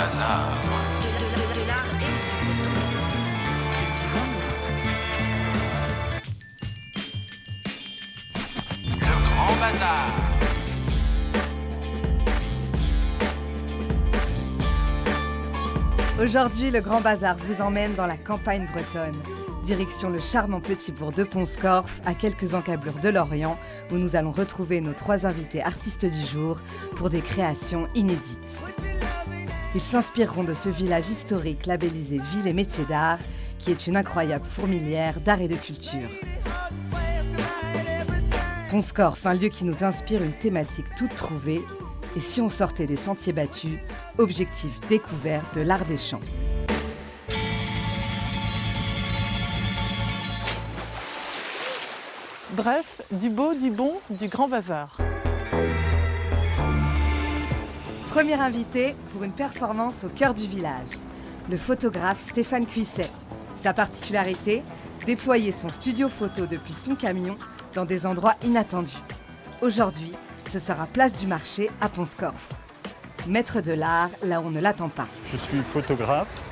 bazar. De l'art et du breton. Cultivons-nous. Le grand bazar. Aujourd'hui, le Grand Bazar vous emmène dans la campagne bretonne. Direction le charmant petit bourg de Pont-Scorff, à quelques encablures de Lorient, où nous allons retrouver nos 3 invités artistes du jour pour des créations inédites. Ils s'inspireront de ce village historique labellisé Ville et Métiers d'Art, qui est une incroyable fourmilière d'art et de culture. Pont-Scorff, un lieu qui nous inspire une thématique toute trouvée. Et si on sortait des sentiers battus, objectif découvert de l'art des champs. Bref, du beau, du bon, du grand bazar. Premier invité pour une performance au cœur du village, le photographe Stéphane Cuisset. Sa particularité, déployer son studio photo depuis son camion dans des endroits inattendus. Aujourd'hui, ce sera place du marché à Pont-Scorff. Maître de l'art là où on ne l'attend pas. Je suis photographe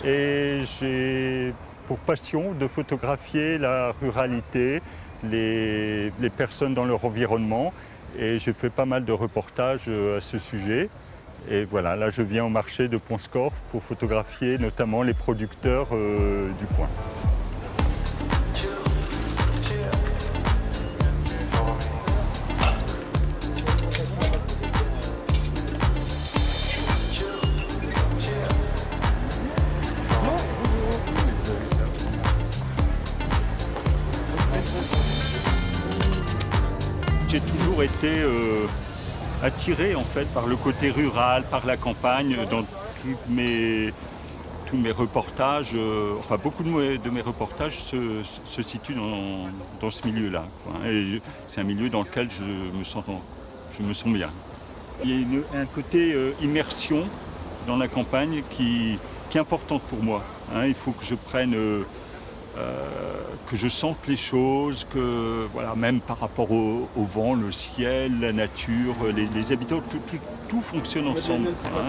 et j'ai pour passion de photographier la ruralité, les personnes dans leur environnement, et j'ai fait pas mal de reportages à ce sujet. Et voilà, là je viens au marché de Pont-Scorff pour photographier notamment les producteurs du coin. J'ai toujours été attiré en fait par le côté rural, par la campagne, dans tous mes reportages. Enfin, beaucoup de mes reportages se situent dans ce milieu-là, quoi. Et c'est un milieu dans lequel je me sens bien. Il y a un côté immersion dans la campagne qui est importante pour moi, hein. Il faut que je prenne que je sente les choses, que voilà, même par rapport au vent, le ciel, la nature, les habitants, tout fonctionne ensemble, hein.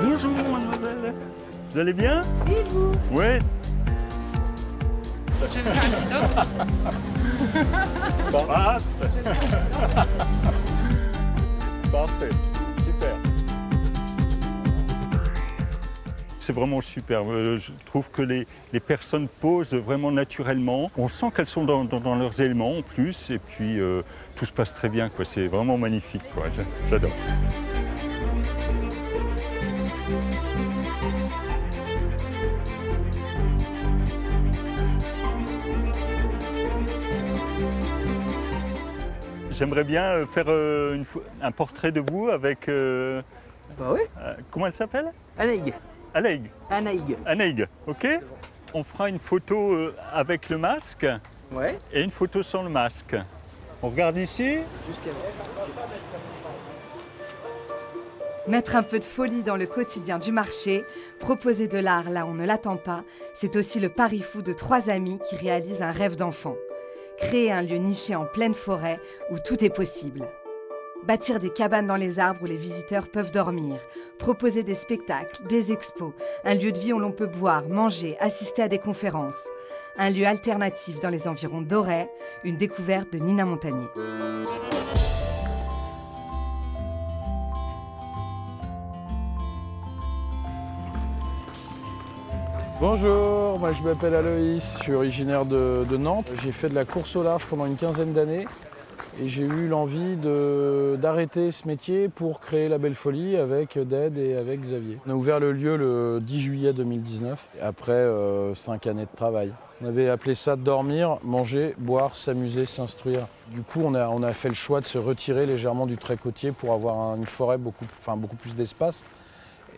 Bonjour mademoiselle, vous allez bien? Oui, vous? Ouais. Je vais faire un petit Parfait, super. C'est vraiment super. Je trouve que les personnes posent vraiment naturellement. On sent qu'elles sont dans leurs éléments en plus. Et puis tout se passe très bien, quoi. C'est vraiment magnifique, quoi. J'adore. J'aimerais bien faire un portrait de vous avec... Bah oui. Comment elle s'appelle? Anaïg. Anaïg. Anaïg. Anaïg, ok. On fera une photo avec le masque Ouais. et une photo sans le masque. On regarde ici. Jusqu'à Mettre un peu de folie dans le quotidien du marché, proposer de l'art là où on ne l'attend pas, c'est aussi le pari fou de 3 amis qui réalisent un rêve d'enfant. Créer un lieu niché en pleine forêt où tout est possible. Bâtir des cabanes dans les arbres où les visiteurs peuvent dormir, proposer des spectacles, des expos, un lieu de vie où l'on peut boire, manger, assister à des conférences. Un lieu alternatif dans les environs d'Auray, une découverte de Nina Montagnier. Bonjour, moi je m'appelle Aloïs, je suis originaire de Nantes. J'ai fait de la course au large pendant une quinzaine d'années et j'ai eu l'envie d'arrêter ce métier pour créer la Belle Folie avec Ded et avec Xavier. On a ouvert le lieu le 10 juillet 2019, après 5 années de travail. On avait appelé ça dormir, manger, boire, s'amuser, s'instruire. Du coup, on a fait le choix de se retirer légèrement du trait côtier pour avoir une forêt beaucoup plus d'espace.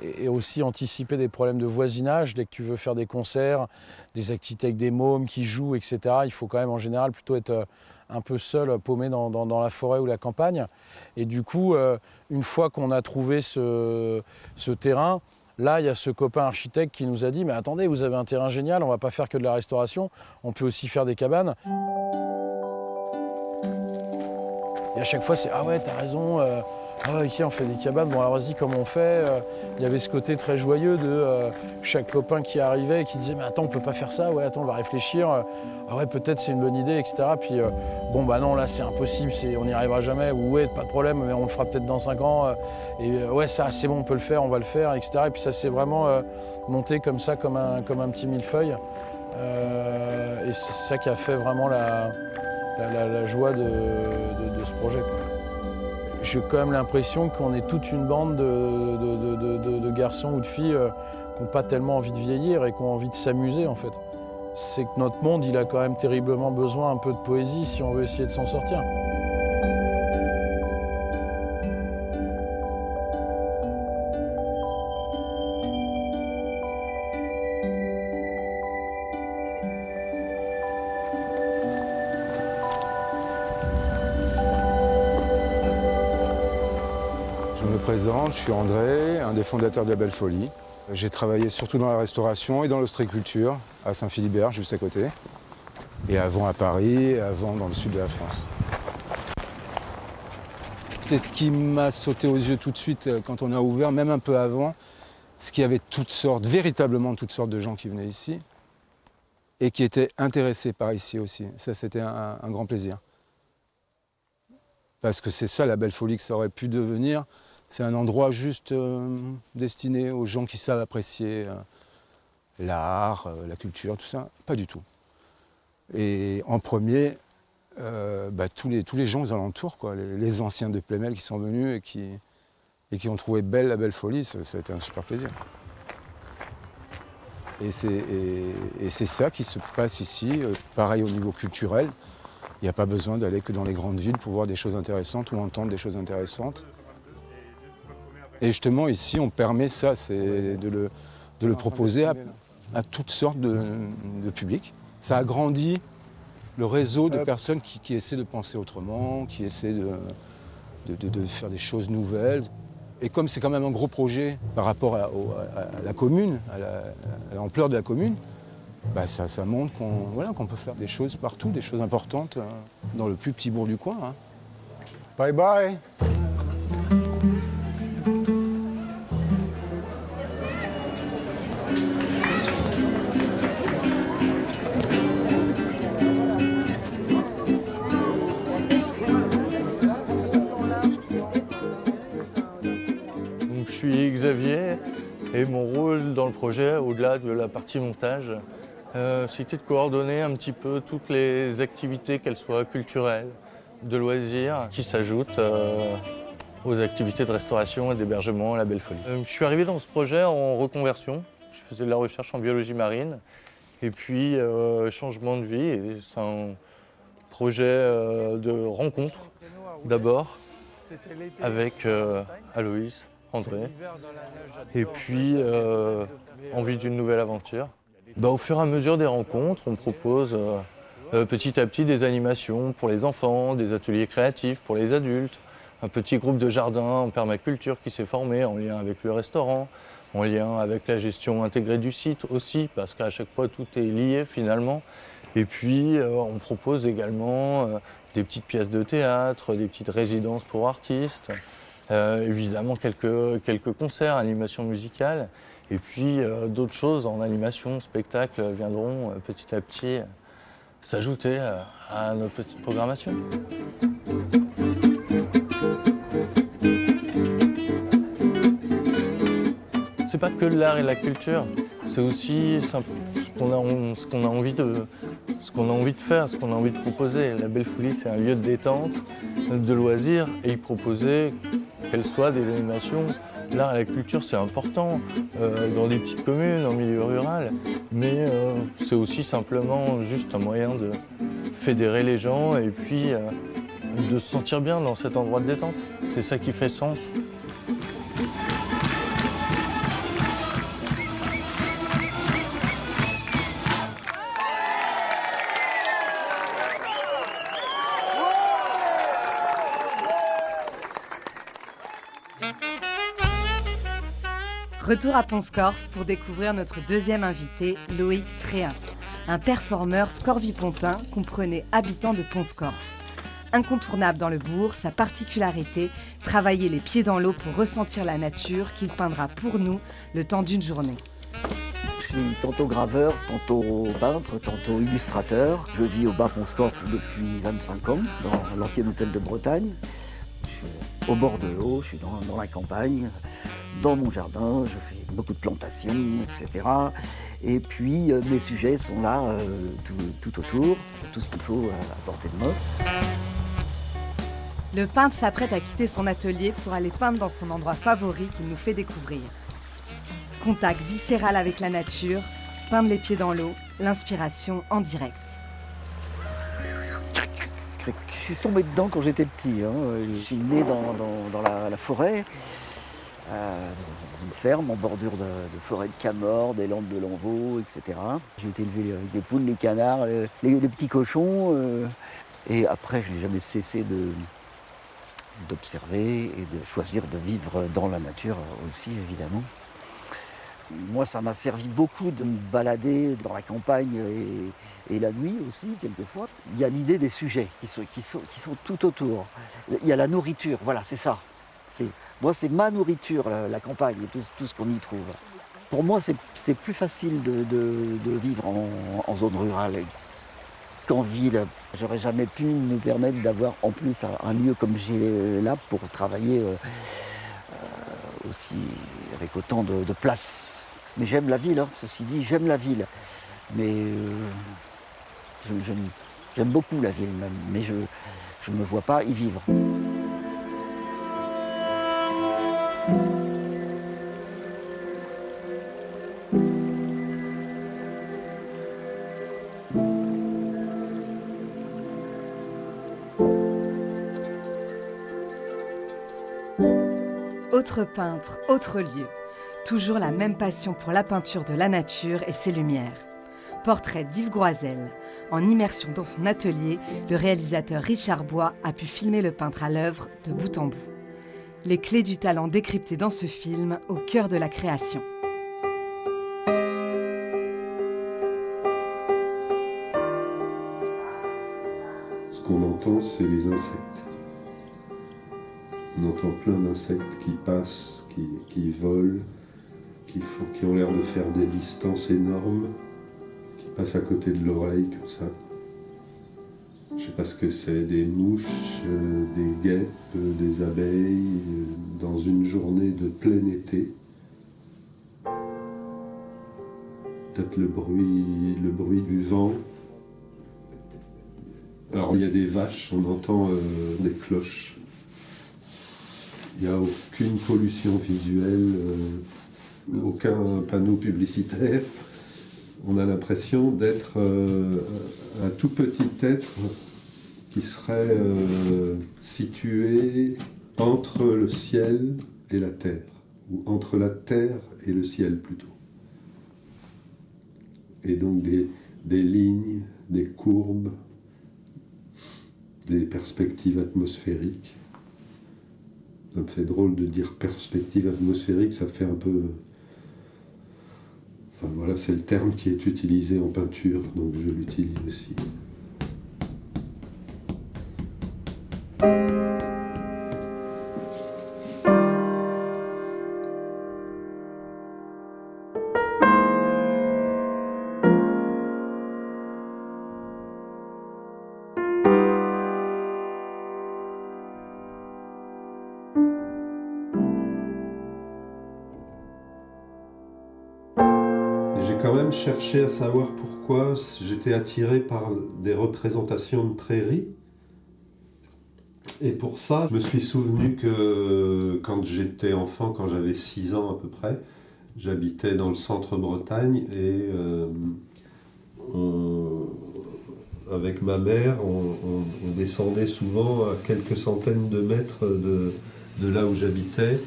Et aussi anticiper des problèmes de voisinage. Dès que tu veux faire des concerts, des activités avec des mômes qui jouent, etc., il faut quand même en général plutôt être un peu seul, paumé dans la forêt ou la campagne. Et du coup, une fois qu'on a trouvé ce terrain, là, il y a ce copain architecte qui nous a dit « Mais attendez, vous avez un terrain génial, on ne va pas faire que de la restauration, on peut aussi faire des cabanes. » Et à chaque fois, c'est « Ah ouais, t'as raison, Ah ok, on fait des cabanes, bon alors vas-y, comment on fait? Il y avait ce côté très joyeux de chaque copain qui arrivait et qui disait mais attends, on peut pas faire ça, ouais attends, on va réfléchir, ah ouais peut-être c'est une bonne idée, etc. Puis bon bah non, là c'est impossible, on n'y arrivera jamais, ou ouais pas de problème, mais on le fera peut-être dans 5 ans, ouais ça c'est bon, on peut le faire, on va le faire, etc. Et puis ça s'est vraiment monté comme ça, comme un petit millefeuille. Et c'est ça qui a fait vraiment la joie de ce projet, quoi. J'ai quand même l'impression qu'on est toute une bande de garçons ou de filles qui n'ont pas tellement envie de vieillir et qui ont envie de s'amuser en fait. C'est que notre monde, il a quand même terriblement besoin un peu de poésie si on veut essayer de s'en sortir. Je me présente, je suis André, un des fondateurs de la Belle Folie. J'ai travaillé surtout dans la restauration et dans l'ostréiculture, à Saint-Philibert, juste à côté. Et avant à Paris, et avant dans le sud de la France. C'est ce qui m'a sauté aux yeux tout de suite quand on a ouvert, même un peu avant, c'est qu'il y avait toutes sortes, véritablement toutes sortes de gens qui venaient ici et qui étaient intéressés par ici aussi. Ça, c'était un grand plaisir. Parce que c'est ça la Belle Folie que ça aurait pu devenir. C'est un endroit juste destiné aux gens qui savent apprécier l'art, la culture, tout ça. Pas du tout. Et en premier, tous les gens aux alentours, quoi, les anciens de Plémel qui sont venus et qui ont trouvé belle la Belle Folie, ça a été un super plaisir. Et c'est ça qui se passe ici, pareil au niveau culturel. Il n'y a pas besoin d'aller que dans les grandes villes pour voir des choses intéressantes ou entendre des choses intéressantes. Et justement, ici, on permet ça, c'est de le proposer à toutes sortes de publics. Ça agrandit le réseau de personnes qui essaient de penser autrement, qui essaient de faire des choses nouvelles. Et comme c'est quand même un gros projet par rapport à la commune, à l'ampleur de la commune, ça montre qu'on peut faire des choses partout, des choses importantes dans le plus petit bourg du coin. Hein. Bye bye. Je suis Xavier et mon rôle dans le projet, au-delà de la partie montage, c'était de coordonner un petit peu toutes les activités, qu'elles soient culturelles, de loisirs, qui s'ajoutent aux activités de restauration et d'hébergement à la Belle Folie. Je suis arrivé dans ce projet en reconversion. Je faisais de la recherche en biologie marine et puis changement de vie. Et c'est un projet de rencontre d'abord avec Aloïs, André, et puis envie d'une nouvelle aventure. Au fur et à mesure des rencontres, on propose petit à petit des animations pour les enfants, des ateliers créatifs pour les adultes, un petit groupe de jardin en permaculture qui s'est formé en lien avec le restaurant, en lien avec la gestion intégrée du site aussi, parce qu'à chaque fois tout est lié finalement. Et puis on propose également des petites pièces de théâtre, des petites résidences pour artistes. Évidemment quelques concerts, animations musicales, et puis d'autres choses en animation, spectacle viendront petit à petit s'ajouter à notre petite programmation. C'est pas que l'art et la culture, c'est aussi ce qu'on a envie de faire, ce qu'on a envie de proposer. La Belle Folie, c'est un lieu de détente, de loisirs, et y proposer qu'elles soient des animations. L'art et la culture, c'est important dans des petites communes, en milieu rural, mais c'est aussi simplement juste un moyen de fédérer les gens et puis de se sentir bien dans cet endroit de détente. C'est ça qui fait sens. Retour à Pont-Scorff pour découvrir notre deuxième invité, Loïc Tréhin, un performeur scorvipontain comprenez habitant de Pont-Scorff. Incontournable dans le bourg, sa particularité, travailler les pieds dans l'eau pour ressentir la nature qu'il peindra pour nous le temps d'une journée. Je suis tantôt graveur, tantôt peintre, tantôt illustrateur. Je vis au Bas-Pont-Scorff depuis 25 ans, dans l'ancien hôtel de Bretagne. Je suis au bord de l'eau, je suis dans la campagne, dans mon jardin, je fais beaucoup de plantations, etc. Et puis mes sujets sont là tout autour, tout ce qu'il faut à portée de main. Le peintre s'apprête à quitter son atelier pour aller peindre dans son endroit favori qu'il nous fait découvrir. Contact viscéral avec la nature, peindre les pieds dans l'eau, l'inspiration en direct. Je suis tombé dedans quand j'étais petit. Je suis né dans la forêt, dans une ferme en bordure de forêt de camors, des landes de Lanvaux, etc. J'ai été élevé avec les poules, les canards, les petits cochons. Et après, je n'ai jamais cessé d'observer et de choisir de vivre dans la nature aussi, évidemment. Moi, ça m'a servi beaucoup de me balader dans la campagne et la nuit aussi, quelquefois. Il y a l'idée des sujets qui sont tout autour. Il y a la nourriture, voilà, c'est ça. Moi, c'est ma nourriture, la campagne, et tout ce qu'on y trouve. Pour moi, c'est plus facile de vivre en zone rurale qu'en ville. J'aurais jamais pu me permettre d'avoir en plus un lieu comme j'ai là pour travailler aussi avec autant de place. Mais j'aime la ville, ceci dit, j'aime la ville. Mais j'aime beaucoup la ville même, mais je ne me vois pas y vivre. Autre peintre, autre lieu. Toujours la même passion pour la peinture de la nature et ses lumières. Portrait d'Yves Groiselle. En immersion dans son atelier, le réalisateur Richard Bois a pu filmer le peintre à l'œuvre de bout en bout. Les clés du talent décryptées dans ce film au cœur de la création. Ce qu'on entend, c'est les insectes. On entend plein d'insectes qui passent, qui volent, qui ont l'air de faire des distances énormes, qui passent à côté de l'oreille comme ça. Je ne sais pas ce que c'est, des mouches, des guêpes, des abeilles, dans une journée de plein été. Peut-être le bruit du vent. Alors il y a des vaches, on entend des cloches. Il n'y a aucune pollution visuelle, aucun panneau publicitaire. On a l'impression d'être un tout petit être qui serait situé entre le ciel et la terre, ou entre la terre et le ciel plutôt. Et donc des lignes, des courbes, des perspectives atmosphériques. Ça me fait drôle de dire perspective atmosphérique, ça fait un peu... Enfin voilà, c'est le terme qui est utilisé en peinture, donc je l'utilise aussi. Quand même cherché à savoir pourquoi j'étais attiré par des représentations de prairies. Et pour ça, je me suis souvenu que quand j'étais enfant, quand j'avais 6 ans à peu près, j'habitais dans le centre Bretagne et avec ma mère, on descendait souvent à quelques centaines de mètres de là où j'habitais.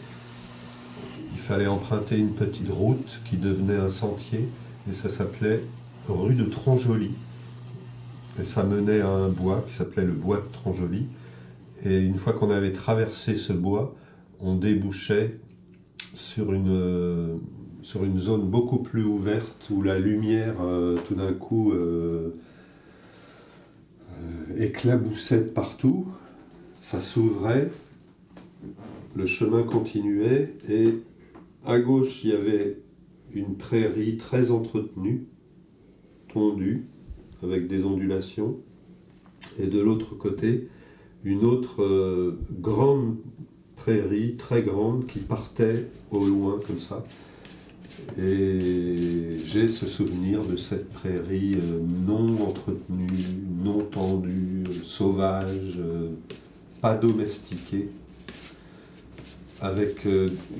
Il fallait emprunter une petite route qui devenait un sentier. Et ça s'appelait rue de Tronjoli. Et ça menait à un bois qui s'appelait le bois de Tronjoli. Et une fois qu'on avait traversé ce bois, on débouchait sur une zone beaucoup plus ouverte où la lumière tout d'un coup éclaboussait de partout, ça s'ouvrait, le chemin continuait et à gauche il y avait une prairie très entretenue, tondue, avec des ondulations, et de l'autre côté une autre grande prairie, très grande, qui partait au loin comme ça. Et j'ai ce souvenir de cette prairie non entretenue, non tendue, sauvage, pas domestiquée, avec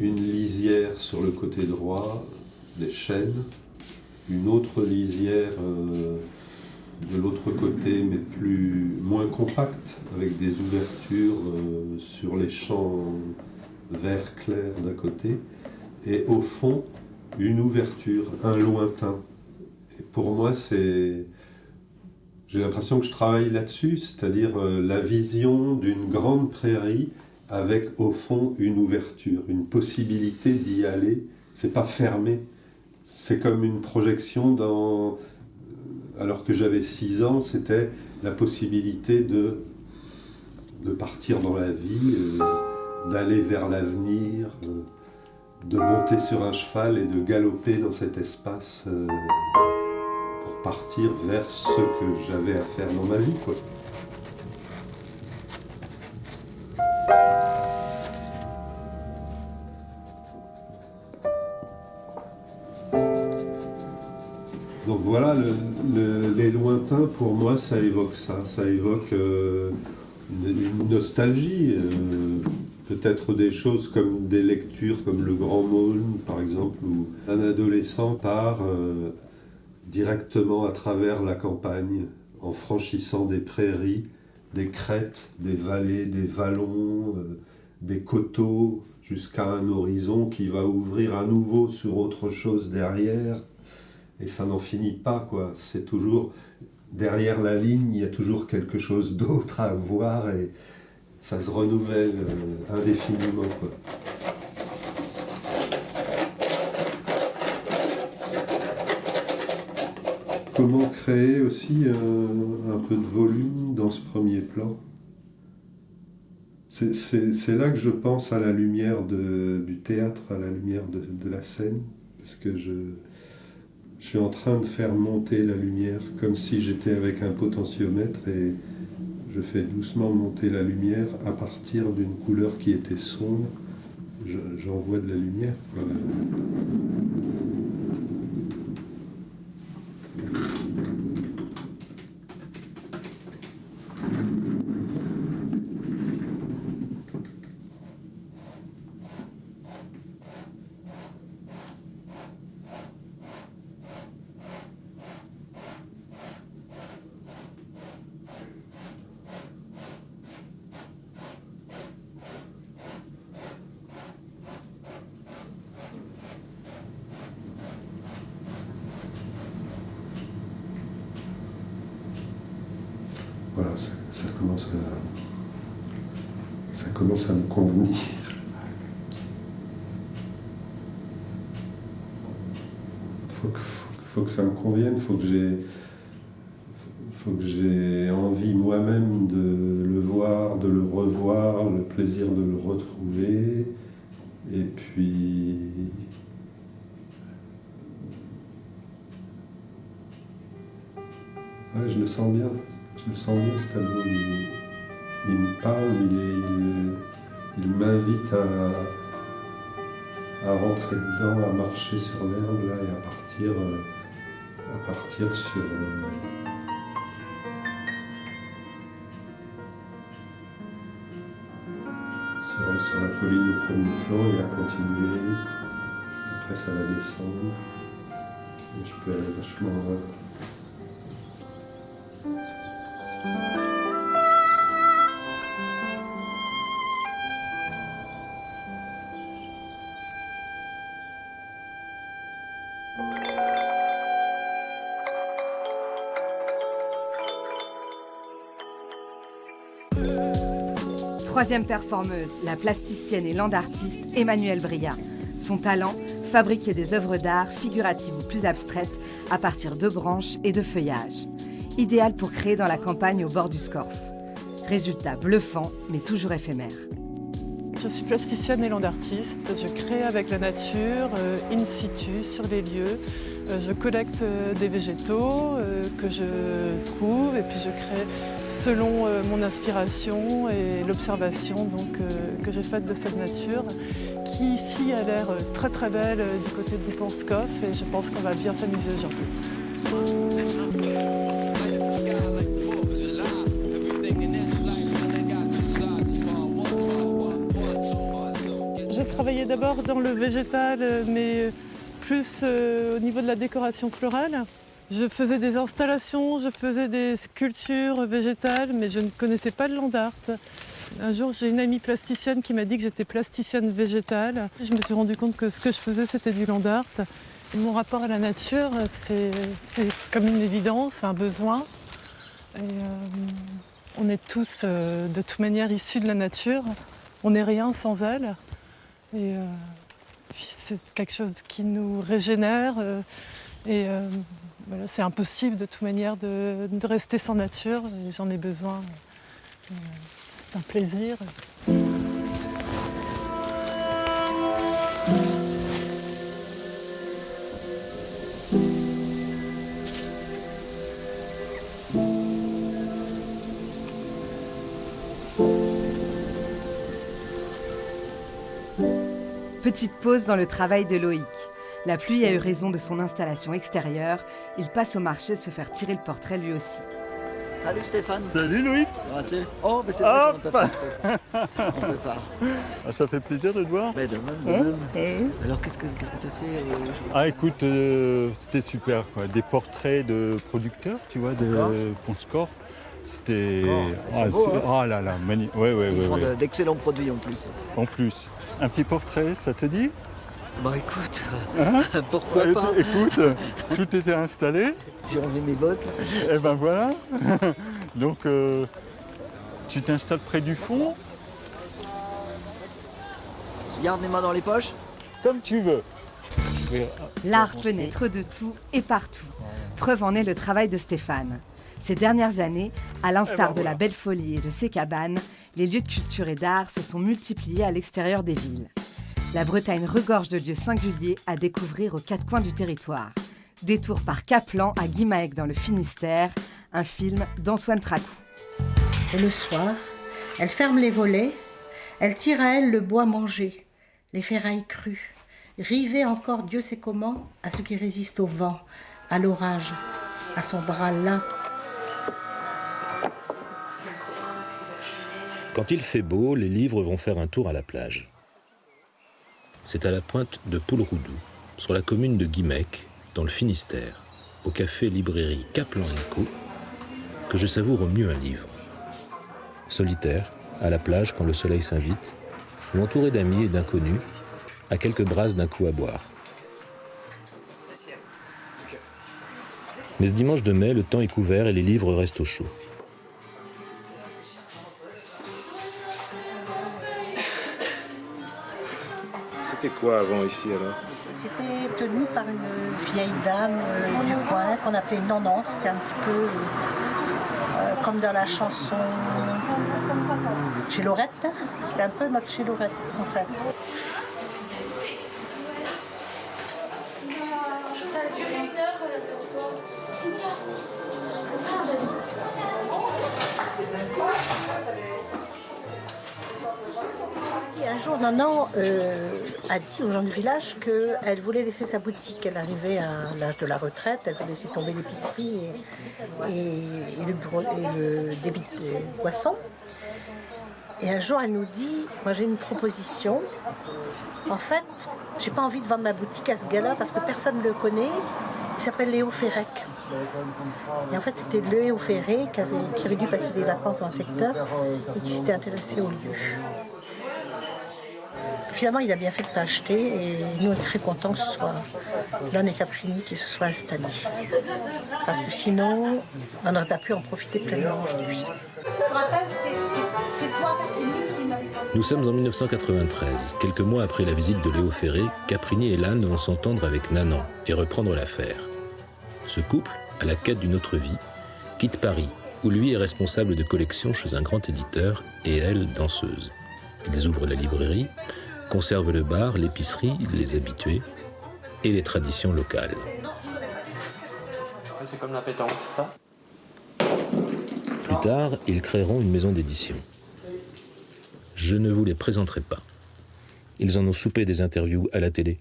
une lisière sur le côté droit, des chênes, une autre lisière de l'autre côté, mais moins compacte, avec des ouvertures sur les champs vert clair d'à côté, et au fond, une ouverture, un lointain. Et pour moi, j'ai l'impression que je travaille là-dessus, c'est-à-dire la vision d'une grande prairie avec au fond une ouverture, une possibilité d'y aller. C'est pas fermé, c'est comme une projection dans... Alors que j'avais 6 ans, c'était la possibilité de partir dans la vie, d'aller vers l'avenir, de monter sur un cheval et de galoper dans cet espace pour partir vers ce que j'avais à faire dans ma vie, quoi. Donc voilà, les lointains, pour moi, ça évoque ça. Ça évoque une nostalgie. Peut-être des choses comme des lectures comme Le Grand Maulne, par exemple, où un adolescent part directement à travers la campagne, en franchissant des prairies, des crêtes, des vallées, des vallons, des coteaux, jusqu'à un horizon qui va ouvrir à nouveau sur autre chose derrière. Et ça n'en finit pas, quoi. C'est toujours, derrière la ligne, il y a toujours quelque chose d'autre à voir et ça se renouvelle indéfiniment, quoi. Comment créer aussi un peu de volume dans ce premier plan? C'est là que je pense à la lumière du théâtre, à la lumière de la scène, parce que je suis en train de faire monter la lumière comme si j'étais avec un potentiomètre et je fais doucement monter la lumière à partir d'une couleur qui était sombre. J'envoie de la lumière, quoi. Voilà, ça commence à me convenir. Faut que ça me convienne, faut que j'ai envie moi-même de le voir, de le revoir, le plaisir de le retrouver. Et puis... ouais, je le sens bien. Je le sens bien, ce tableau. Il me parle, il m'invite à rentrer dedans, à marcher sur l'herbe là, et à partir sur la colline au premier plan et à continuer. Après ça va descendre. Et je peux aller vachement... Troisième performeuse, la plasticienne et land-artiste Emmanuelle Bria. Son talent, fabriquer des œuvres d'art figuratives ou plus abstraites à partir de branches et de feuillages. idéal pour créer dans la campagne au bord du Scorff. Résultat bluffant, mais toujours éphémère. Je suis plasticienne et land artiste. Je crée avec la nature, in situ, sur les lieux. Je collecte des végétaux que je trouve et puis je crée selon mon inspiration et l'observation que j'ai faite de cette nature qui ici a l'air très très belle du côté du pont Scorff et je pense qu'on va bien s'amuser aujourd'hui. J'ai travaillé d'abord dans le végétal mais plus au niveau de la décoration florale. Je faisais des installations, je faisais des sculptures végétales, mais je ne connaissais pas le land art. Un jour, j'ai une amie plasticienne qui m'a dit que j'étais plasticienne végétale. Je me suis rendu compte que ce que je faisais, c'était du land art. Mon rapport à la nature, c'est comme une évidence, un besoin. Et, on est tous, de toute manière, issus de la nature. On n'est rien sans elle. Et, puis c'est quelque chose qui nous régénère voilà, c'est impossible de toute manière de rester sans nature et j'en ai besoin. C'est un plaisir. Petite pause dans le travail de Loïc. La pluie a eu raison de son installation extérieure. Il passe au marché se faire tirer le portrait lui aussi. Salut Stéphane. Salut Loïc. Comment vas-tu ? Oh, mais c'est vrai qu'on peut pas. On peut pas. Ça fait plaisir de te voir. Mais de même, de même. Alors qu'est-ce que tu as fait Ah écoute, c'était super quoi. Des portraits de producteurs, tu vois, de Pont Scorff. C'était. Oh là là, magnifique. Ouais. Ils font d'excellents produits en plus. En plus. Un petit portrait, ça te dit ? Bah écoute, hein pourquoi pas ? Écoute, tout était installé. J'ai enlevé mes bottes. Et ben voilà. Donc, tu t'installes près du fond. Je garde les mains dans les poches. Comme tu veux. L'art peut naître de tout et partout. Preuve en est le travail de Stéphane. Ces dernières années, à l'instar de la Belle Folie et de ses cabanes, les lieux de culture et d'art se sont multipliés à l'extérieur des villes. La Bretagne regorge de lieux singuliers à découvrir aux quatre coins du territoire. Détour par Caplan à Guimaec dans le Finistère, un film d'Antoine Tracou. Et le soir, elle ferme les volets, elle tire à elle le bois mangé, les ferrailles crues, rivées encore Dieu sait comment à ce qui résiste au vent, à l'orage, à son bras là. Quand il fait beau, les livres vont faire un tour à la plage. C'est à la pointe de Pouleroudou, sur la commune de Guimaec, dans le Finistère, au café-librairie Caplan & Co, que je savoure au mieux un livre. Solitaire, à la plage quand le soleil s'invite, ou entouré d'amis et d'inconnus, à quelques brasses d'un coup à boire. Mais ce dimanche de mai, le temps est couvert et les livres restent au chaud. C'était quoi avant ici alors ? C'était tenu par une vieille dame du coin qu'on appelait Nanan. C'était un petit peu comme dans la chanson chez Lorette. C'était un peu notre chez Lorette en fait. Un jour, Nanan a dit aux gens du village qu'elle voulait laisser sa boutique. Elle arrivait à l'âge de la retraite, elle voulait laisser tomber l'épicerie et le débit de boissons. Et un jour, elle nous dit, moi j'ai une proposition. En fait, j'ai pas envie de vendre ma boutique à ce gars-là parce que personne ne le connaît. Il s'appelle Léo Ferrec. Et en fait, c'était Léo Ferré qui avait dû passer des vacances dans le secteur et qui s'était intéressé au lieu. Finalement, il a bien fait de t'acheter et nous, on est très contents que ce soit Lone et Caprini qui se soient installés. Parce que sinon, on n'aurait pas pu en profiter pleinement aujourd'hui. Nous sommes en 1993, quelques mois après la visite de Léo Ferré. Caprini et Lannes vont s'entendre avec Nanan et reprendre l'affaire. Ce couple, à la quête d'une autre vie, quitte Paris, où lui est responsable de collection chez un grand éditeur et elle, danseuse. Ils ouvrent la librairie, conservent le bar, l'épicerie, les habitués et les traditions locales. C'est comme la pétanque, ça. Plus tard, ils créeront une maison d'édition. Je ne vous les présenterai pas. Ils en ont soupé des interviews à la télé.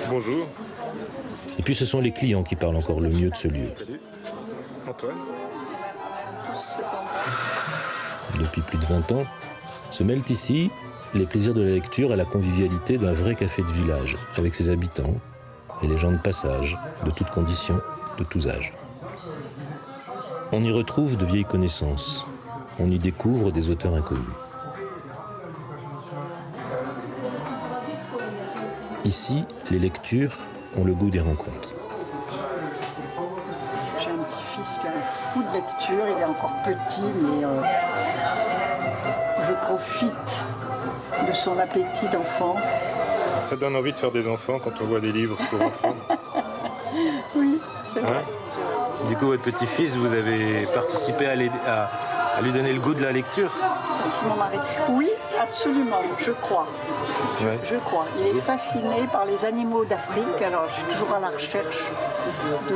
Bonjour. Et puis ce sont les clients qui parlent encore le mieux de ce lieu. Salut. Antoine. Depuis plus de 20 ans, se mêlent ici les plaisirs de la lecture et la convivialité d'un vrai café de village, avec ses habitants et les gens de passage, de toutes conditions, de tous âges. On y retrouve de vieilles connaissances. On y découvre des auteurs inconnus. Ici, les lectures ont le goût des rencontres. J'ai un petit-fils qui est un fou de lecture, il est encore petit, mais je profite de son appétit d'enfant. Ça donne envie de faire des enfants quand on voit des livres pour enfants. Oui, c'est vrai. Hein? Du coup, votre petit-fils, vous avez participé à lui donner le goût de la lecture? C'est mon mari. Oui, absolument, je crois. Ouais. Je crois. Il est fasciné par les animaux d'Afrique, alors je suis toujours à la recherche de...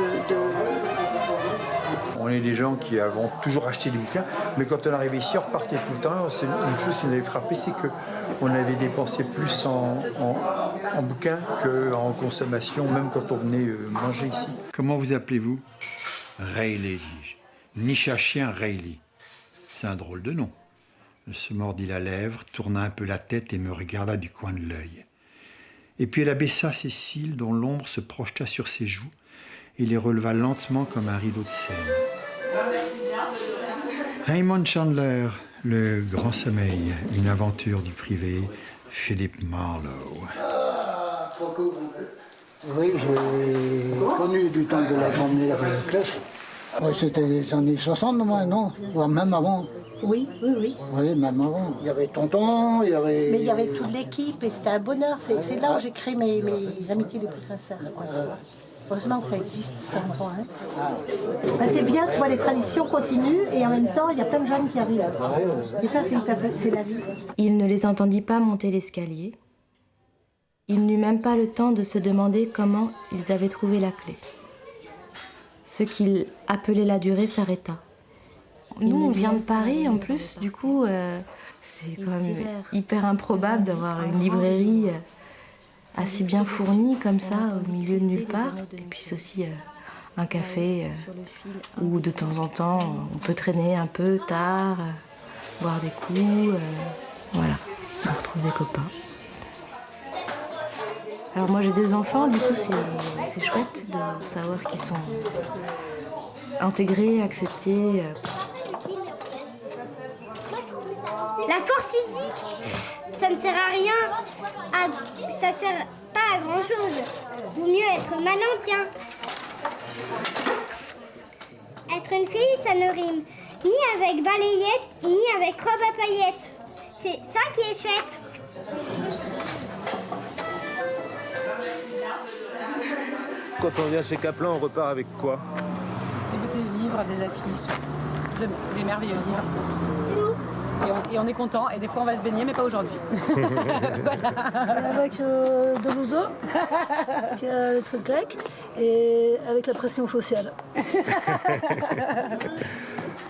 On est des gens qui avons toujours acheté des bouquins, mais quand on arrivait ici, on repartait tout le temps. C'est une chose qui nous avait frappé, c'est qu'on avait dépensé plus en bouquins qu'en consommation, même quand on venait manger ici. Comment vous appelez-vous? Rayleigh, dis-je. Nichachien Rayleigh. C'est un drôle de nom. Elle se mordit la lèvre, tourna un peu la tête et me regarda du coin de l'œil. Et puis elle abaissa ses cils dont l'ombre se projeta sur ses joues et les releva lentement comme un rideau de Seine. Raymond Chandler, Le Grand Sommeil, une aventure du privé, Philip Marlowe. Oui, j'ai connu du temps de la grand-mère Clèche. Ouais, c'était les années 60, non? Voire même avant. Oui. Oui, même avant. Il y avait tonton, il y avait... Mais il y avait toute l'équipe et c'était un bonheur. C'est là où j'ai créé mes amitiés les plus sincères. Heureusement que ça existe, cet endroit. C'est bien, tu vois, les traditions continuent et en même temps, il y a plein de jeunes qui arrivent. Et ça, c'est la vie. Il ne les entendit pas monter l'escalier. Il n'eut même pas le temps de se demander comment ils avaient trouvé la clé. Ce qu'il appelait la durée s'arrêta. Nous, on vient de Paris, en plus, du coup, c'est quand même hyper improbable d'avoir une librairie assez bien fournie comme ça, au milieu de nulle part. Et puis c'est aussi un café où de temps en temps, on peut traîner un peu tard, boire des coups, voilà, on retrouve des copains. Alors moi j'ai 2 enfants, du coup c'est chouette de savoir qu'ils sont intégrés, acceptés. La force physique, ça ne sert à rien, ça sert pas à grand chose. Vaut mieux être malin, tiens. Être une fille, ça ne rime ni avec balayette, ni avec robe à paillettes. C'est ça qui est chouette. Quand on vient chez Kaplan, on repart avec quoi? Des livres, des affiches, des merveilleux livres. Et on est content, et des fois on va se baigner, mais pas aujourd'hui. Voilà. Avec de l'ouzo, parce qu'il y a le truc grec, et avec la pression sociale.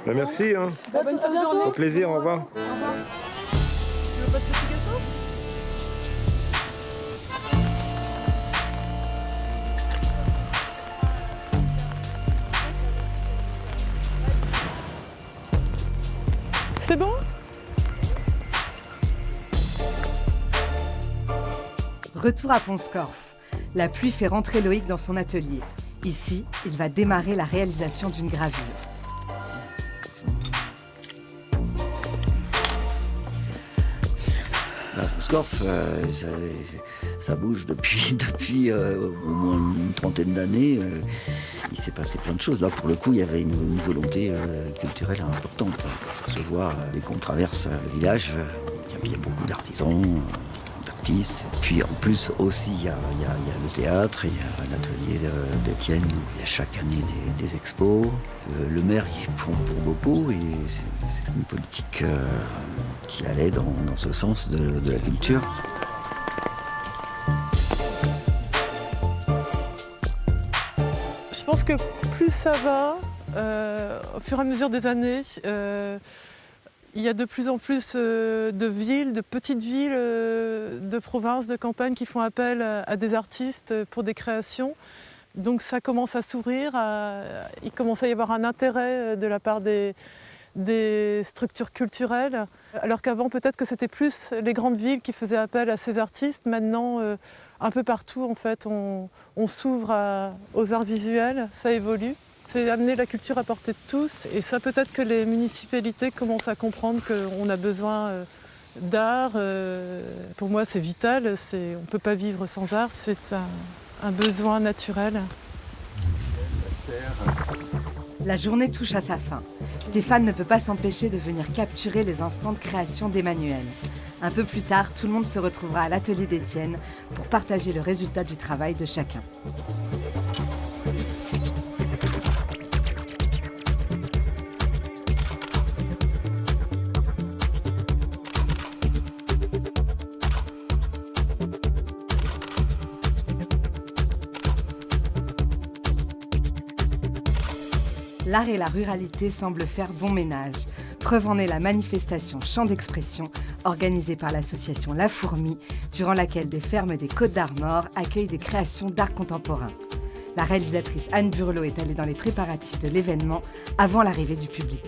Merci. Hein. Bonne fin de journée. Au plaisir, au revoir. Tu veux pas de petit gâteau? C'est bon? Retour à Pont-Scorff. La pluie fait rentrer Loïc dans son atelier. Ici, il va démarrer la réalisation d'une gravure. Pont-Scorff, ça bouge depuis au moins une trentaine d'années. Il s'est passé plein de choses. Là, pour le coup, il y avait une volonté culturelle importante. Ça se voit dès qu'on traverse le village. Il y a beaucoup d'artisans, artistes. Puis en plus aussi, il y a le théâtre, il y a l'atelier d'Étienne, où il y a chaque année des expos. Le maire y est pour beaucoup, et c'est une politique qui allait dans ce sens de la culture. Je pense que plus ça va, au fur et à mesure des années, il y a de plus en plus de villes, de petites villes, de provinces, de campagnes qui font appel à des artistes pour des créations. Donc ça commence à s'ouvrir, il commence à y avoir un intérêt de la part des structures culturelles. Alors qu'avant, peut-être que c'était plus les grandes villes qui faisaient appel à ces artistes. Maintenant, un peu partout, en fait, on s'ouvre aux arts visuels, ça évolue. C'est amener la culture à portée de tous, et ça, peut-être que les municipalités commencent à comprendre qu'on a besoin d'art. Pour moi, c'est vital, on ne peut pas vivre sans art, c'est un besoin naturel. La journée touche à sa fin. Stéphane ne peut pas s'empêcher de venir capturer les instants de création d'Emmanuel. Un peu plus tard, tout le monde se retrouvera à l'atelier d'Étienne pour partager le résultat du travail de chacun. L'art et la ruralité semblent faire bon ménage. Preuve en est la manifestation Champ d'expression organisée par l'association La Fourmi, durant laquelle des fermes des Côtes-d'Armor accueillent des créations d'art contemporain. La réalisatrice Anne Burlot est allée dans les préparatifs de l'événement avant l'arrivée du public.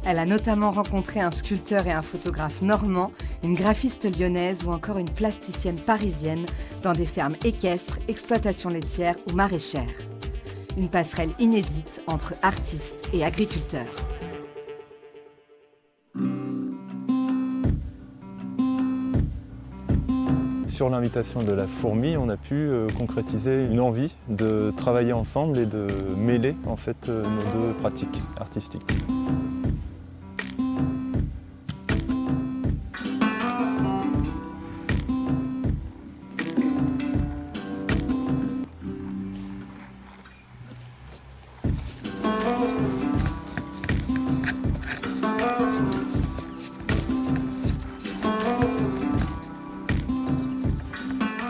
Elle a notamment rencontré un sculpteur et un photographe normand, une graphiste lyonnaise ou encore une plasticienne parisienne dans des fermes équestres, exploitations laitières ou maraîchères. Une passerelle inédite entre artistes et agriculteurs. Sur l'invitation de La Fourmi, on a pu concrétiser une envie de travailler ensemble et de mêler en fait nos deux pratiques artistiques.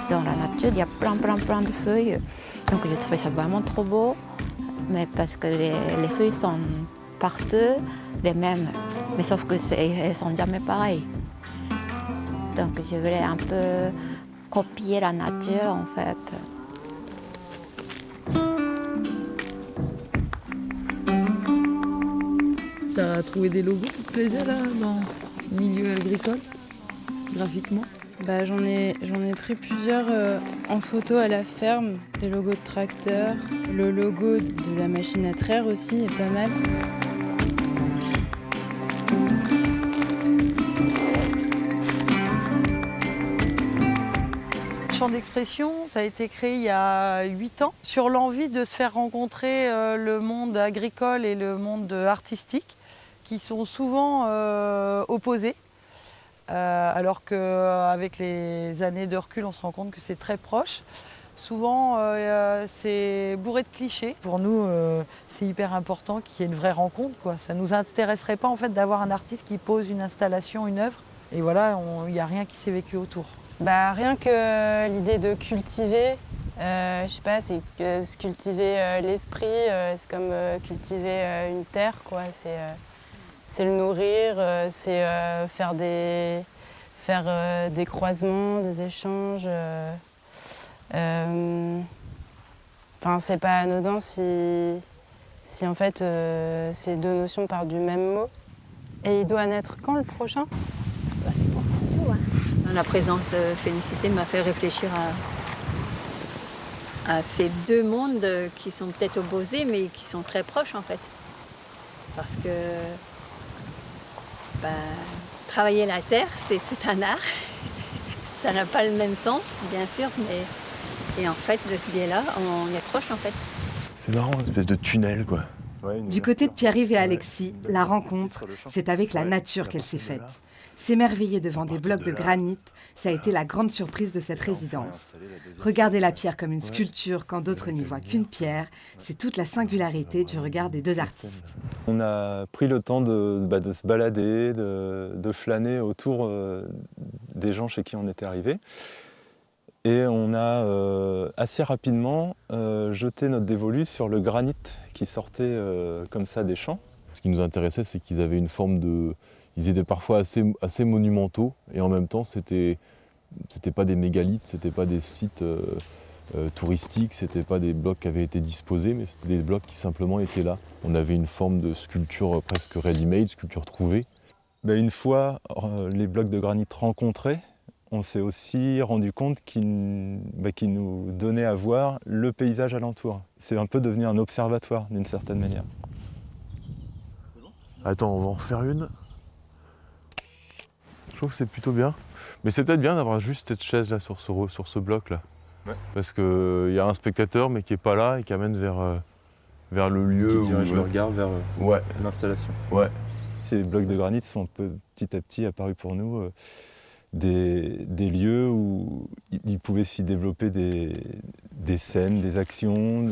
Dans la nature, il y a plein de feuilles. Donc j'ai trouvé ça vraiment trop beau. Mais parce que les feuilles sont partout les mêmes. Mais sauf que elles sont jamais pareilles. Donc je voulais un peu copier la nature en fait. T'as trouvé des logos qui te plaisaient là, dans le milieu agricole, graphiquement? Bah, j'en ai pris plusieurs en photo à la ferme, des logos de tracteurs. Le logo de la machine à traire aussi est pas mal. Champ d'expression, ça a été créé il y a 8 ans, sur l'envie de se faire rencontrer le monde agricole et le monde artistique, qui sont souvent opposés. Alors qu'avec les années de recul, on se rend compte que c'est très proche. Souvent, c'est bourré de clichés. Pour nous, c'est hyper important qu'il y ait une vraie rencontre, quoi. Ça ne nous intéresserait pas en fait, d'avoir un artiste qui pose une installation, une œuvre, et voilà, il n'y a rien qui s'est vécu autour. Bah, rien que l'idée de cultiver, je sais pas, c'est se cultiver l'esprit, c'est comme cultiver une terre, quoi. C'est le nourrir, c'est faire des croisements, des échanges. Enfin, c'est pas anodin si en fait ces deux notions partent du même mot. Et il doit naître quand le prochain? Bah, c'est pas tout, hein. La présence de Félicité m'a fait réfléchir à ces deux mondes qui sont peut-être opposés, mais qui sont très proches en fait. Parce que travailler la terre, c'est tout un art. Ça n'a pas le même sens, bien sûr, mais et en fait, de ce biais-là, on est proche en fait. C'est marrant, une espèce de tunnel, quoi. Du côté de Pierre-Yves et Alexis, la rencontre, c'est avec la nature qu'elle s'est faite. S'émerveiller devant des blocs de granit, ça a été la grande surprise de cette résidence. Regarder la pierre comme une sculpture quand d'autres n'y voient qu'une pierre, c'est toute la singularité du regard des deux artistes. On a pris le temps de se balader, de flâner autour des gens chez qui on était arrivé. Et on a assez rapidement jeté notre dévolu sur le granit qui sortait comme ça des champs. Ce qui nous intéressait, c'est qu'ils avaient une forme de... Ils étaient parfois assez monumentaux et en même temps, c'était pas des mégalithes, c'était pas des sites touristiques, c'était pas des blocs qui avaient été disposés, mais c'était des blocs qui simplement étaient là. On avait une forme de sculpture presque ready-made, sculpture trouvée. Une fois les blocs de granit rencontrés, on s'est aussi rendu compte qu'ils nous donnaient à voir le paysage alentour. C'est un peu devenu un observatoire d'une certaine manière. Attends, on va en refaire une. Je trouve que c'est plutôt bien. Mais c'est peut-être bien d'avoir juste cette chaise là sur ce bloc là. Ouais. Parce qu'il y a un spectateur mais qui n'est pas là et qui amène vers le lieu qui dirige le regard vers l'installation. Ouais. Ces blocs de granit sont petit à petit apparus pour nous des lieux où il pouvait s'y développer des scènes, des actions,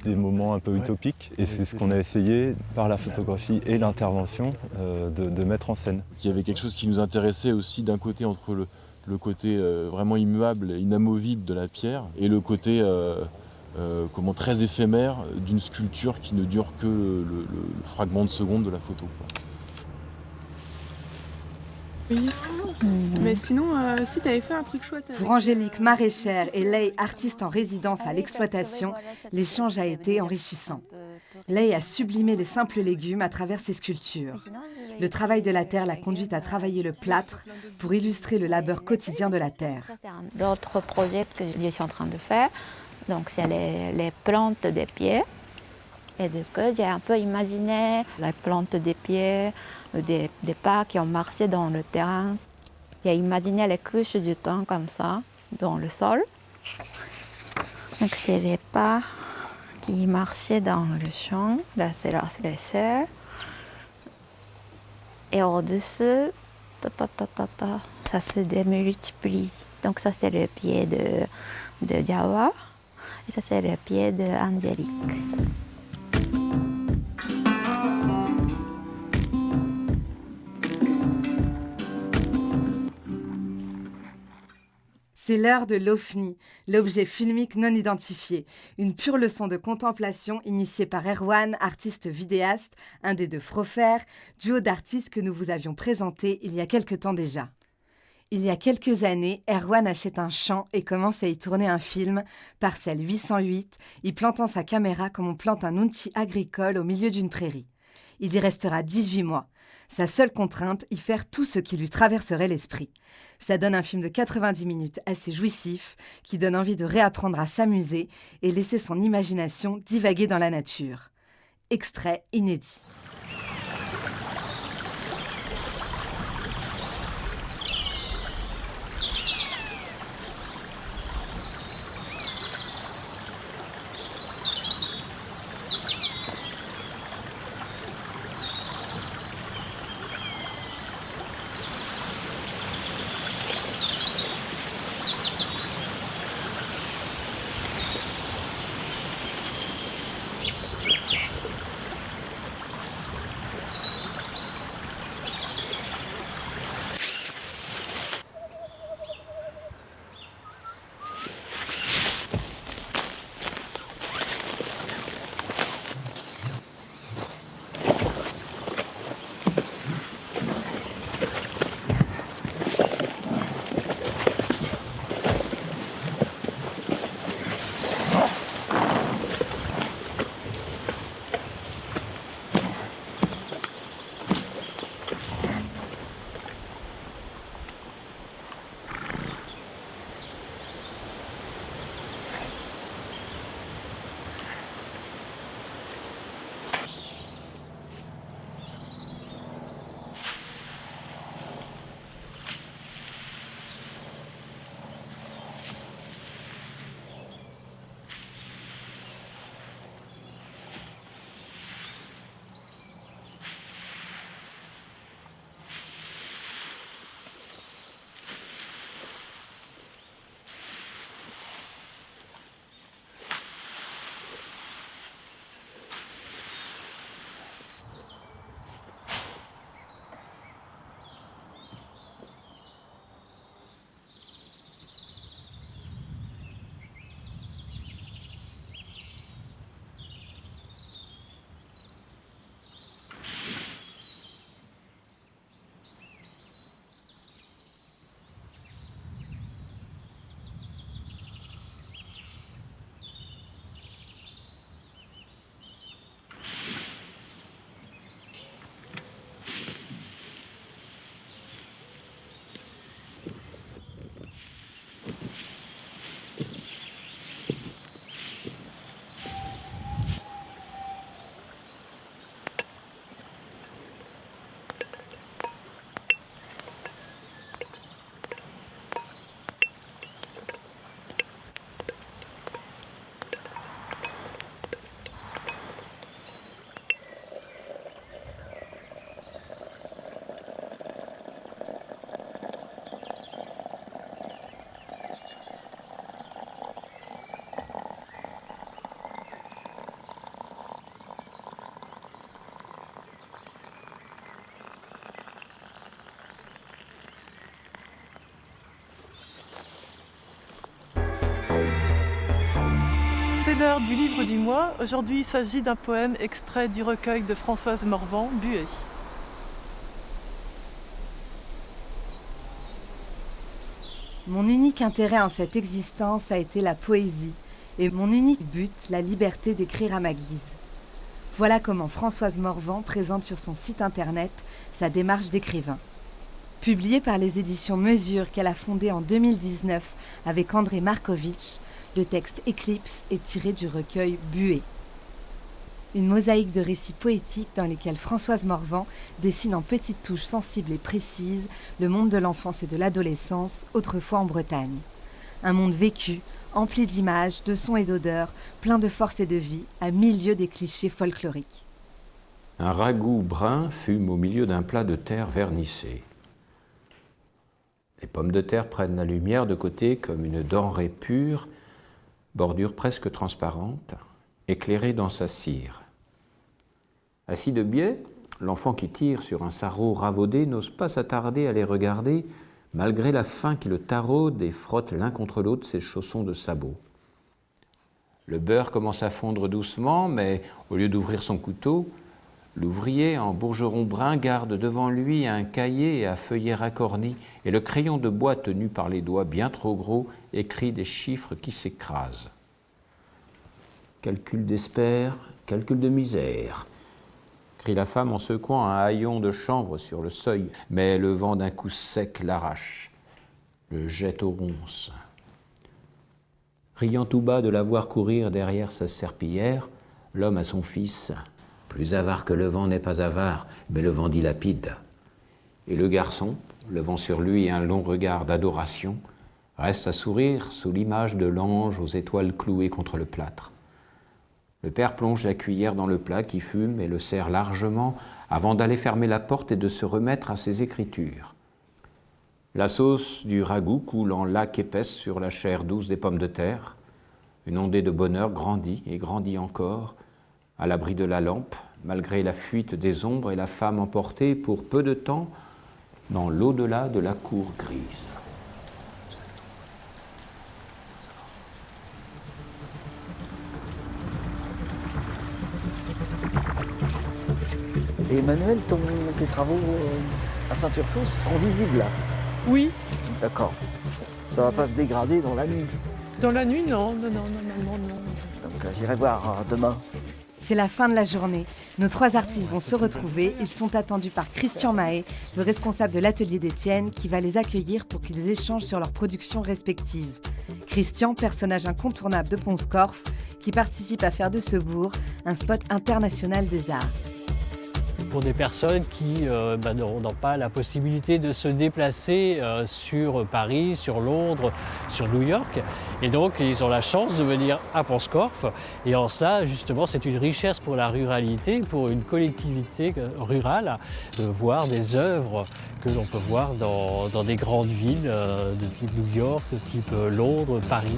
des moments un peu utopiques. Et c'est ce qu'on a essayé, par la photographie et l'intervention, de mettre en scène. Il y avait quelque chose qui nous intéressait aussi d'un côté entre le côté vraiment immuable, inamovible de la pierre et le côté très éphémère d'une sculpture qui ne dure que le fragment de seconde de la photo. Oui, mais sinon, si tu avais fait un truc chouette... Pour Angélique, maraîchère, et Lei, artiste en résidence à l'exploitation, l'échange a été enrichissant. Lei a sublimé les simples légumes à travers ses sculptures. Le travail de la terre l'a conduite à travailler le plâtre pour illustrer le labeur quotidien de la terre. L'autre projet que je suis en train de faire, donc c'est les plantes des pieds. Et du coup, j'ai un peu imaginé les plantes des pieds, des pas qui ont marché dans le terrain. J'ai imaginé les couches du temps comme ça, dans le sol. Donc c'est les pas qui marchaient dans le champ. Là, c'est les serres. Et au-dessus, ça se démultiplie. Donc ça, c'est le pied de Jawa. Et ça, c'est le pied d'Angélique. C'est l'heure de l'OFNI, l'objet filmique non identifié, une pure leçon de contemplation initiée par Erwan, artiste vidéaste, un des deux Frofer, duo d'artistes que nous vous avions présenté il y a quelque temps déjà. Il y a quelques années, Erwan achète un champ et commence à y tourner un film, parcelle 808, y plantant sa caméra comme on plante un outil agricole au milieu d'une prairie. Il y restera 18 mois. Sa seule contrainte, y faire tout ce qui lui traverserait l'esprit. Ça donne un film de 90 minutes assez jouissif, qui donne envie de réapprendre à s'amuser et laisser son imagination divaguer dans la nature. Extrait inédit. l'heure du livre du mois. Aujourd'hui, il s'agit d'un poème extrait du recueil de Françoise Morvan, Buée. Mon unique intérêt en cette existence a été la poésie, et mon unique but, la liberté d'écrire à ma guise. Voilà comment Françoise Morvan présente sur son site internet sa démarche d'écrivain. Publié par les éditions Mesure qu'elle a fondées en 2019 avec André Markovitch, le texte Éclipse est tiré du recueil Buée. Une mosaïque de récits poétiques dans lesquels Françoise Morvan dessine en petites touches sensibles et précises le monde de l'enfance et de l'adolescence, autrefois en Bretagne. Un monde vécu, empli d'images, de sons et d'odeurs, plein de force et de vie, à milieu des clichés folkloriques. Un ragoût brun fume au milieu d'un plat de terre vernissé. Les pommes de terre prennent la lumière de côté comme une denrée pure, bordure presque transparente, éclairée dans sa cire. Assis de biais, l'enfant qui tire sur un sarrau ravaudé n'ose pas s'attarder à les regarder, malgré la faim qui le taraude et frotte l'un contre l'autre ses chaussons de sabot. Le beurre commence à fondre doucement, mais au lieu d'ouvrir son couteau, l'ouvrier en bourgeron brun garde devant lui un cahier à feuillet racorni et le crayon de bois tenu par les doigts bien trop gros écrit des chiffres qui s'écrasent. Calcul d'espère, calcul de misère, crie la femme en secouant un haillon de chanvre sur le seuil, mais le vent d'un coup sec l'arrache, le jette aux ronces. Riant tout bas de la voir courir derrière sa serpillière, l'homme a son fils. Plus avare que le vent n'est pas avare, mais le vent dilapide. Et le garçon, levant sur lui un long regard d'adoration, reste à sourire sous l'image de l'ange aux étoiles clouées contre le plâtre. Le père plonge la cuillère dans le plat qui fume et le serre largement avant d'aller fermer la porte et de se remettre à ses écritures. La sauce du ragoût coule en lac épaisse sur la chair douce des pommes de terre. Une ondée de bonheur grandit et grandit encore, à l'abri de la lampe, malgré la fuite des ombres et la femme emportée pour peu de temps dans l'au-delà de la cour grise. Et Emmanuel, tes travaux à Saint-Urchos sont visibles là? Oui. D'accord. Ça va pas se dégrader dans la nuit? Dans la nuit, non. Donc j'irai voir demain. C'est la fin de la journée. Nos 3 artistes vont se retrouver. Ils sont attendus par Christian Mahé, le responsable de l'atelier d'Étienne, qui va les accueillir pour qu'ils échangent sur leurs productions respectives. Christian, personnage incontournable de Pont-Scorff, qui participe à faire de ce bourg un spot international des arts. Pour des personnes qui n'ont pas la possibilité de se déplacer sur Paris, sur Londres, sur New York. Et donc, ils ont la chance de venir à Pont-Scorff. Et en cela, justement, c'est une richesse pour la ruralité, pour une collectivité rurale, de voir des œuvres que l'on peut voir dans des grandes villes de type New York, de type Londres, Paris.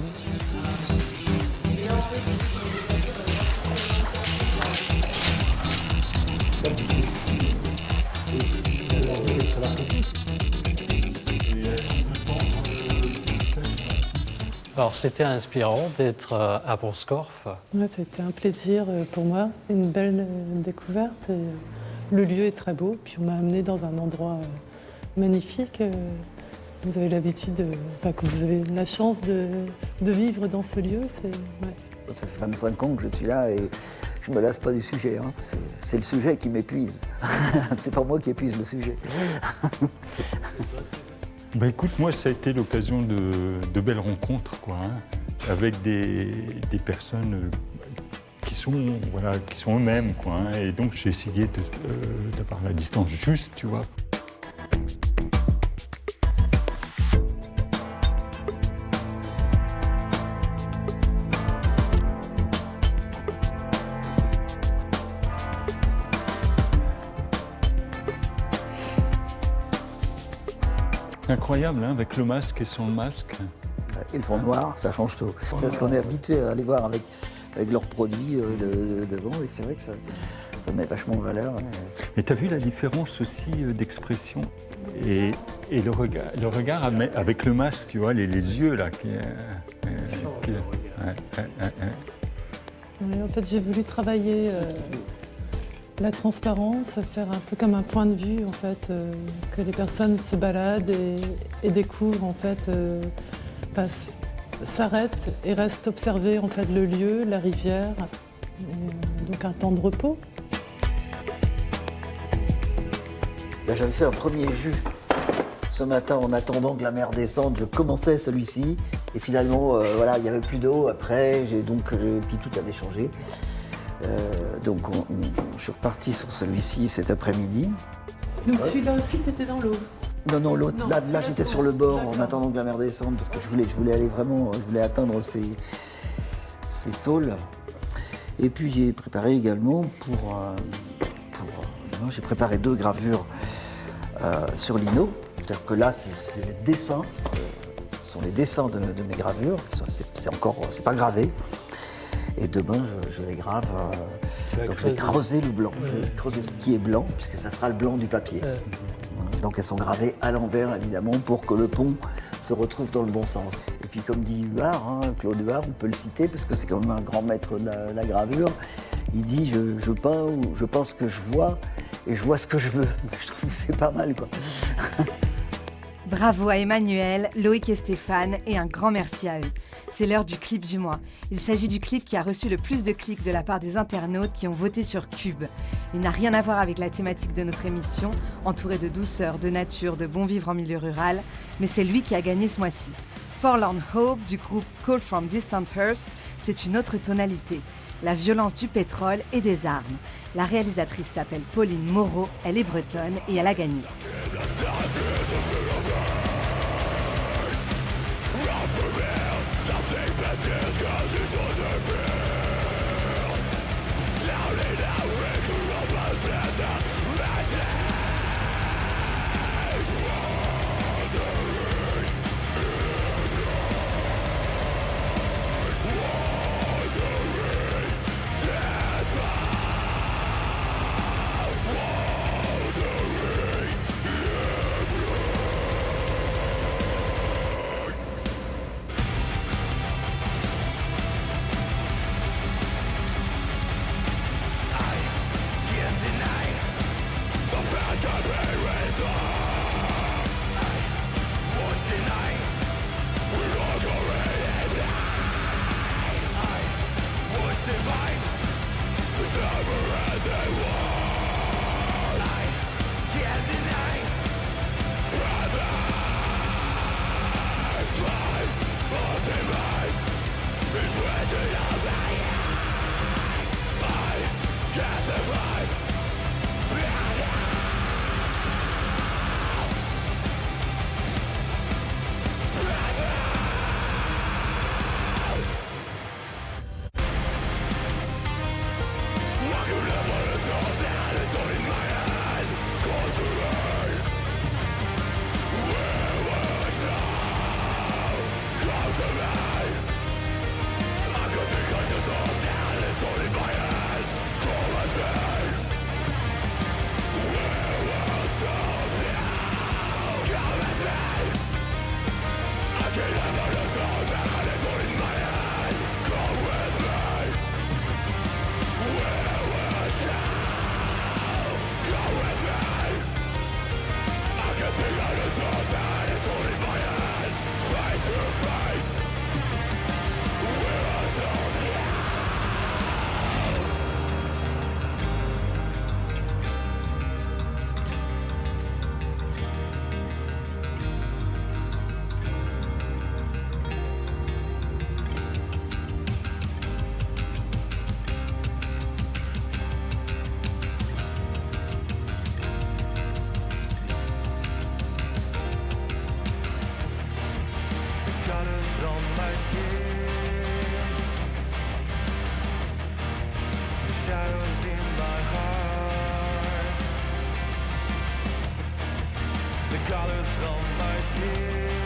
Alors c'était inspirant d'être à Pont-Scorff. Ouais, c'était un plaisir pour moi, une belle découverte. Et le lieu est très beau, puis on m'a amené dans un endroit magnifique. Vous avez l'habitude, que vous avez la chance de vivre dans ce lieu. Ouais. Ça fait 25 ans que je suis là et je ne me lasse pas du sujet. Hein. C'est le sujet qui m'épuise. C'est pas moi qui épuise le sujet. Écoute, moi, ça a été l'occasion de belles rencontres, quoi, hein, avec des personnes qui sont eux-mêmes, quoi. Hein, et donc, j'ai essayé d'avoir la distance juste, tu vois. Incroyable, hein, avec le masque et sans le masque. Et le fond noir, ça change tout. C'est parce qu'on est habitué à aller voir avec leurs produits devant, et c'est vrai que ça met vachement en valeur. Et tu as vu la différence aussi d'expression et le regard avec le masque, tu vois, les yeux là. En fait, j'ai voulu travailler la transparence, faire un peu comme un point de vue, en fait, que les personnes se baladent et découvrent, en fait, s'arrêtent et restent observer, en fait, le lieu, la rivière, et, donc un temps de repos. Là, j'avais fait un premier jus ce matin en attendant que la mer descende. Je commençais celui-ci et finalement, voilà, il n'y avait plus d'eau après, puis tout avait changé. Donc je suis reparti sur celui-ci cet après-midi. Donc celui-là aussi, tu étais dans l'eau? Non, l'autre, là j'étais sur le bord en attendant que la mer descende parce que je voulais aller vraiment, je voulais atteindre ces saules. Et puis j'ai préparé également j'ai préparé 2 gravures sur lino. C'est-à-dire que là, c'est les dessins, ce sont les dessins de mes gravures. C'est pas gravé. Et demain, je les grave. Donc je vais creuser le blanc. Je vais creuser ce qui est blanc, puisque ça sera le blanc du papier. Donc elles sont gravées à l'envers, évidemment, pour que le pont se retrouve dans le bon sens. Et puis comme dit Huard, Claude Huard, on peut le citer, parce que c'est quand même un grand maître de la gravure, il dit je peins ce que je vois, et je vois ce que je veux. Je trouve que c'est pas mal, quoi. Bravo à Emmanuel, Loïc et Stéphane, et un grand merci à eux. C'est l'heure du clip du mois. Il s'agit du clip qui a reçu le plus de clics de la part des internautes qui ont voté sur Cube. Il n'a rien à voir avec la thématique de notre émission, entouré de douceur, de nature, de bon vivre en milieu rural, mais c'est lui qui a gagné ce mois-ci. Forlorn Hope du groupe Call from Distant Earth, c'est une autre tonalité, la violence du pétrole et des armes. La réalisatrice s'appelle Pauline Moreau, elle est bretonne et elle a gagné. colors on my skin.